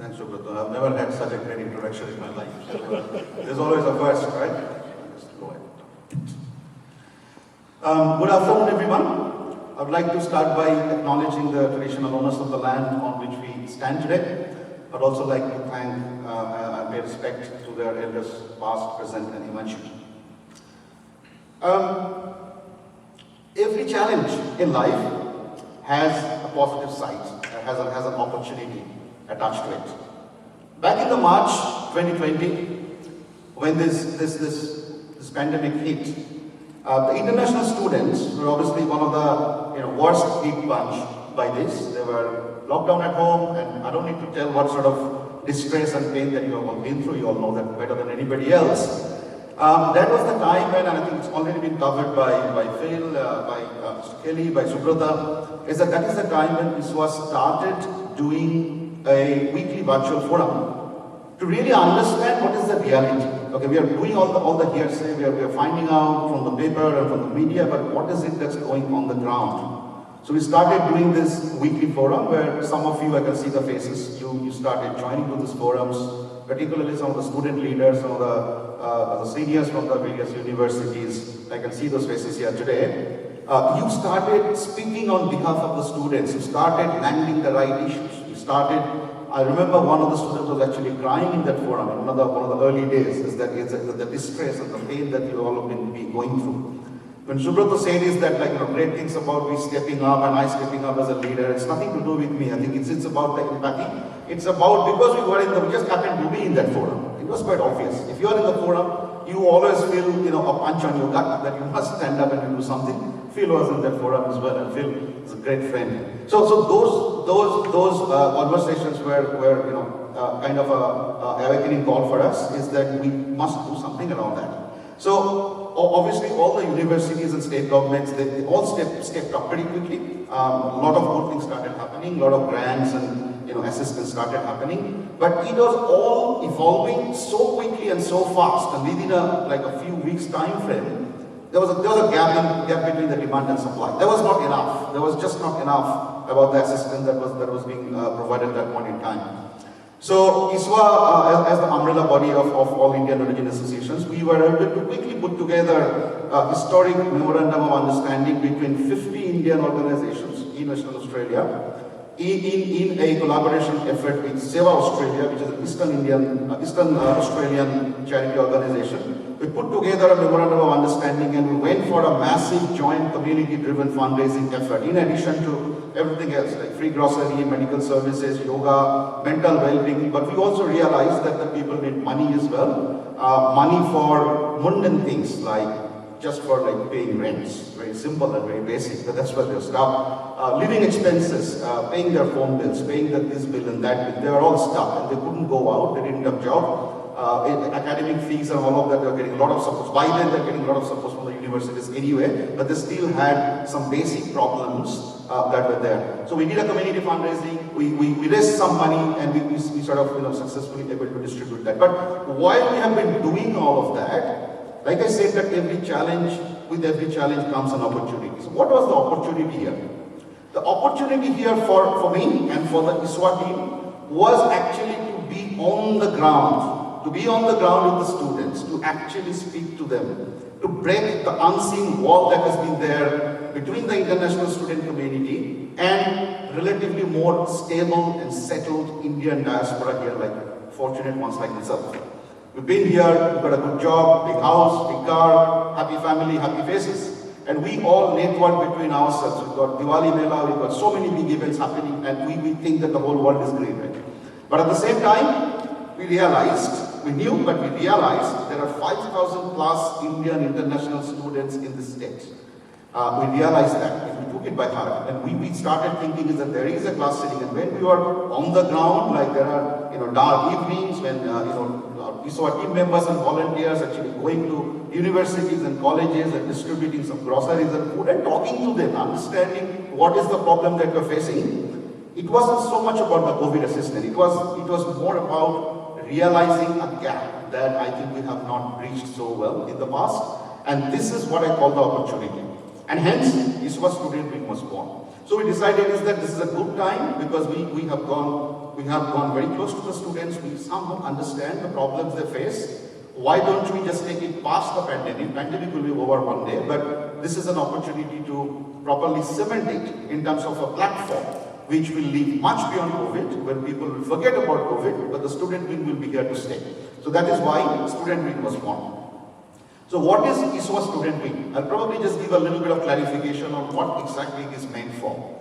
Thanks, Supriya. I've never had such a great introduction in my life. So, there's always a first, right? Just go ahead. Good afternoon, everyone. I would like to start by acknowledging the traditional owners of the land on which we stand today. I'd also like to thank and pay respect to their elders, past, present, and emerging. Every challenge in life has a positive side, has an opportunity attached to it. Back in the March 2020, when this pandemic hit, the international students were obviously one of the worst hit bunch by this. They were locked down at home, and I don't need to tell what sort of distress and pain that you have all been through. You all know that better than anybody else. That was the time when, and I think it's already been covered by Phil, by Mr. Kelly, by Supriya, is that is the time when ISWA started doing a weekly virtual forum to really understand what is the reality. Okay, we are doing all the hearsay, we are finding out from the paper and from the media, but what is it that's going on the ground? So we started doing this weekly forum where some of you, I can see the faces, you started joining to these forums, particularly some of the student leaders, some of the seniors from the various universities. I can see those faces here today. You started speaking on behalf of the students. You started landing the right issues. You started, I remember one of the students was actually crying in that forum in one of the early days, is that it's the distress and the pain that you all have been going through. When Supriya said is that great things about me stepping up and I stepping up as a leader, it's nothing to do with me. I think it's about the empathy. It's about, because we just happened to be in that forum. It was quite obvious. If you are in the forum, you always feel a punch on your gut that you must stand up and do something. Phil was in that forum as well, and Phil is a great friend. So those conversations were kind of a awakening call for us, is that we must do something around that. So obviously all the universities and state governments, they all stepped up pretty quickly. A lot of good things started happening, a lot of grants and assistance started happening, but it was all evolving so quickly and so fast, and within a few weeks time frame, there was a gap between the demand and supply. There was not enough. There was just not enough about the assistance that was being provided at that point in time. So ISWA, as the umbrella body of all Indian religion associations, we were able to quickly put together a historic memorandum of understanding between 50 Indian organizations in Western Australia, in a collaboration effort with ISWA Australia, which is an Eastern Australian charity organization. We put together a memorandum of understanding, and we went for a massive joint community-driven fundraising effort, in addition to everything else, like free grocery, medical services, yoga, mental well-being. But we also realized that the people need money as well. Money for mundane things, like just for paying rents, very simple and very basic, but that's what they're stuck. Living expenses, paying their phone bills, paying this bill and that bill, they were all stuck and they couldn't go out, they didn't have a job. Academic fees and all of that, they were getting a lot of support. By then they're getting a lot of support from the universities anyway, but they still had some basic problems that were there. So we did a community fundraising, we raised some money, and we sort of successfully able to distribute that. But while we have been doing all of that, like I said, that with every challenge comes an opportunity. So what was the opportunity here? The opportunity here for me and for the ISWA team was actually to be on the ground. To be on the ground with the students, to actually speak to them, to break the unseen wall that has been there between the international student community and relatively more stable and settled Indian diaspora here, like fortunate ones like myself. We've been here, we've got a good job, big house, big car, happy family, happy faces. And we all network between ourselves. We've got Diwali Mela, we've got so many big events happening, and we think that the whole world is great, right? But at the same time, we knew, but we realized there are 5,000 plus Indian international students in this state. We realized that, and we took it by heart, and we started thinking is that there is a class sitting, and when we were on the ground, like there are dark evenings when ISWA team members and volunteers actually going to universities and colleges and distributing some groceries and food and talking to them, understanding what is the problem that we're facing. It wasn't so much about the COVID assistance. It was more about realizing a gap that I think we have not reached so well in the past, and this is what I call the opportunity. And hence, ISWA Student Wing was born. So we decided is that this is a good time because we have gone we have gone very close to the students, we somehow understand the problems they face. Why don't we just take it past the pandemic? Pandemic will be over one day, but this is an opportunity to properly cement it in terms of a platform which will live much beyond COVID, when people will forget about COVID, but the student wing will be here to stay. So that is why student wing was formed. So what is ISWA Student Wing? I'll probably just give a little bit of clarification on what exactly it is meant for.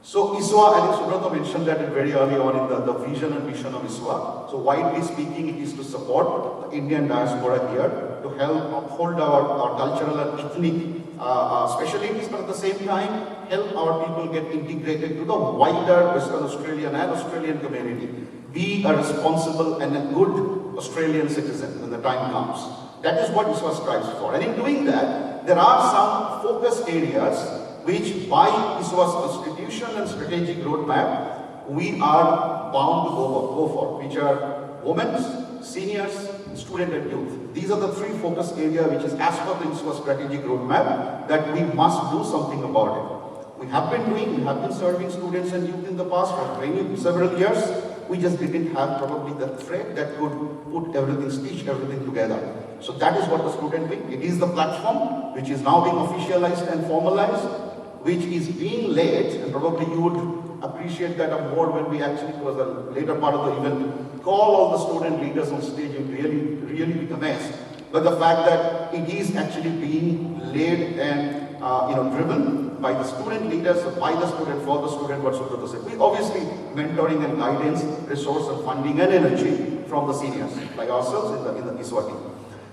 So ISWA, I think Supriya mentioned that very early on in the vision and mission of ISWA. So widely speaking, it is to support the Indian diaspora here, to help uphold our cultural and ethnic specialties, but at the same time, help our people get integrated to the wider Western Australian and Australian community. Be a responsible and a good Australian citizen when the time comes. That is what ISWA strives for. And in doing that, there are some focus areas which by ISWA's constitution and strategic roadmap, we are bound to go for, which are women, seniors, student and youth. These are the three focus areas which is as per the ISWA strategic roadmap that we must do something about it. We have been serving students and youth in the past for several years. We just didn't have probably the thread that could put everything, stitch everything together. So that is what the student wing, it is the platform which is now being officialized and formalized, which is being laid, and probably you would appreciate that more when we actually, towards the later part of the event, call all the student leaders on stage and really be amazed. But the fact that it is actually being laid and driven by the student leaders, by the student, for the student, what Supriya said. We obviously mentoring and guidance, resource and funding and energy from the seniors, like ourselves in the ISWA team.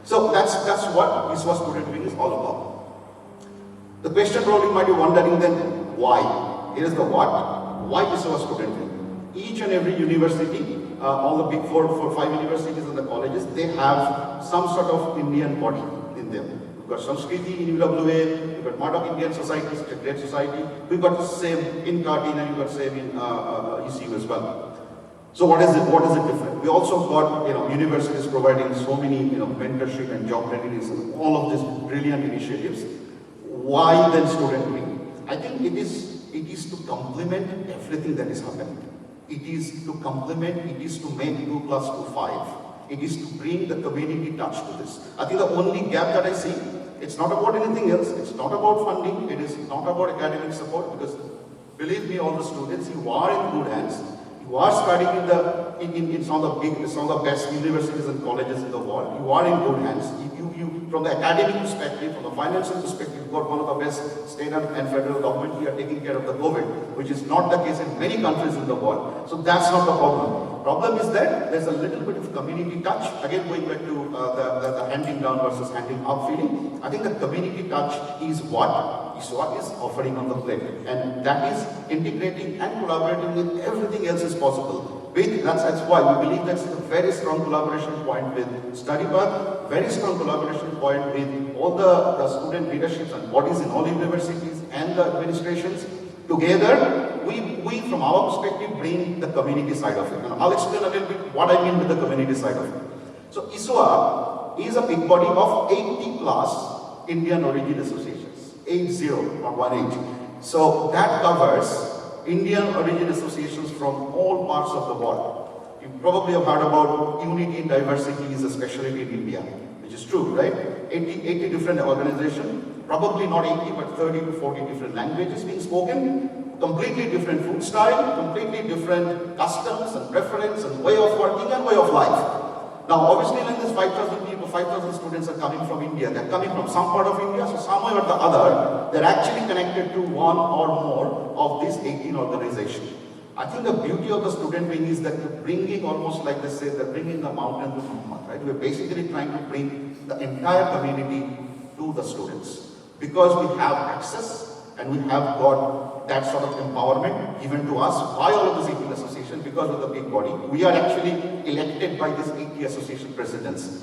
So that's what ISWA Student Wing is all about. The question probably might be wondering then, why? Here is the what. Why ISWA Student Wing? Each and every university, all the big four, 5 universities and the colleges, they have some sort of Indian body in them. We've got Samskriti in UWA, we've got Marduk Indian Society, such a great society. We've got the same in Kartin and we've got same in ECU as well. So what is it different? We also got universities providing so many mentorship and job readiness and all of these brilliant initiatives. Why then student wing? I think it is to complement everything that is happening. It is to complement, it is to make 2 + 2 5. It is to bring the community touch to this. I think the only gap that I see, it's not about anything else, it's not about funding, it is not about academic support, because believe me, all the students, you are in good hands. You are studying in some of the best universities and colleges in the world. You are in good hands. You from the academic perspective, from the financial perspective, you've got one of the best state and federal government here taking care of the COVID, which is not the case in many countries in the world. So that's not the problem. Problem is that there's a little bit of community touch. Again, going back to the handing down versus handing up feeling. I think the community touch is what ISWA is offering on the plate, and that is integrating and collaborating with everything else is possible. That's why we believe that's a very strong collaboration point with StudyPath, very strong collaboration point with all the student leaderships and bodies in all universities and the administrations. Together, we from our perspective bring the community side of it. And I'll explain a little bit what I mean with the community side of it. So ISWA is a big body of 80 plus Indian origin associations, 80, not 18. So that covers Indian origin associations from all parts of the world. You probably have heard about unity in diversity is a specialty in India, which is true, right? 80 different organizations, probably not 80, but 30 to 40 different languages being spoken, completely different food style, completely different customs and preference and way of working and way of life. Now, obviously, when these 5,000 people, 5,000 students are coming from India, they're coming from some part of India, so some way or the other, they're actually connected to one or more of these 18 organizations. I think the beauty of the student wing is that you're bringing, almost like they say, they're bringing the mountain to Muhammad, right? We're basically trying to bring the entire community to the students, because we have access and we have got that sort of empowerment given to us by all of these 18 associations because of the big body. We are actually elected by these 80 association presidents,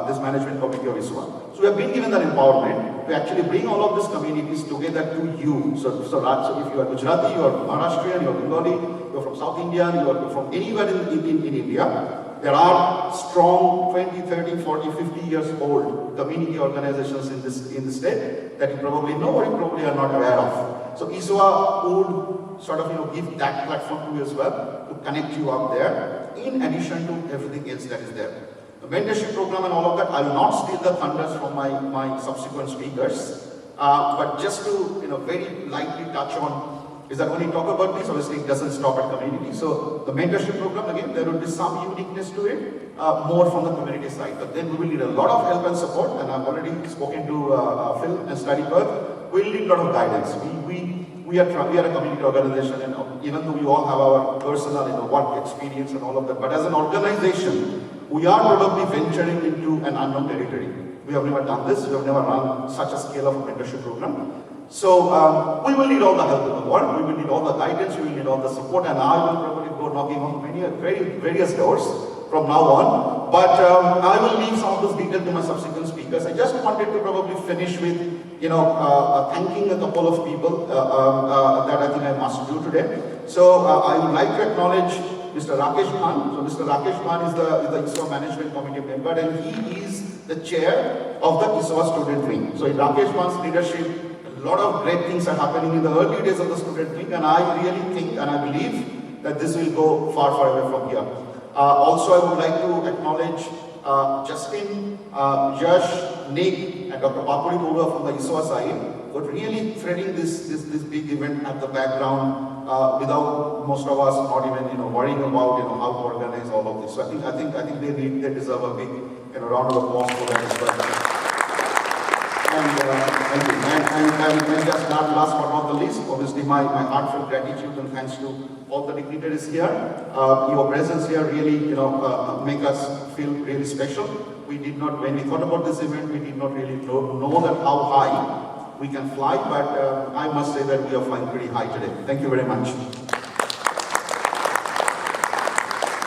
this management committee of ISWA. So we have been given that empowerment to actually bring all of these communities together to you. So if you are Gujarati, you are Maharashtrian, you are Bengali, you are from South India, you are from anywhere in India, there are strong 20, 30, 40, 50 years old community organizations in this state that you probably know or you probably are not aware of. So ISWA would sort of give that platform to you as well, to connect you up there, in addition to everything else that is there. The mentorship program and all of that, I will not steal the thunders from my subsequent speakers, but just to very lightly touch on is that when we talk about this, obviously it doesn't stop at community. So the mentorship program, again, there will be some uniqueness to it, more from the community side. But then we will need a lot of help and support, and I've already spoken to Phil and Study Perth. We'll need a lot of guidance. We are a community organization, and even though we all have our personal work experience and all of that, but as an organization, we are probably venturing into an unknown territory. We have never done this. We have never run such a scale of a mentorship program. So we will need all the help in the world, we will need all the guidance, we will need all the support, and I will probably go knocking on various doors from now on. But I will leave some of this detail to my subsequent speakers. I just wanted to probably finish with thanking a couple of people that I think I must do today. So I would like to acknowledge Mr. Rakesh Khan. So Mr. Rakesh Khan is the ISWA Management Committee member, and he is the chair of the ISWA Student Wing. So in Rakesh Khan's leadership, a lot of great things are happening in the early days of the Student Wing, and I really think and I believe that this will go far away from here. Also, I would like to acknowledge Justin, Yash, Nick, and Dr. Papuri Boga from the ISWA side for really threading this big event at the background without most of us not even worrying about how to organize all of this. So I think they deserve a big round of applause for that as well. And just last but not the least, obviously my heartfelt gratitude and thanks to all the dignitaries here. Your presence here really make us feel really special. We did not, when we thought about this event, we did not really know that how high we can fly, but I must say that we are flying pretty high today. Thank you very much.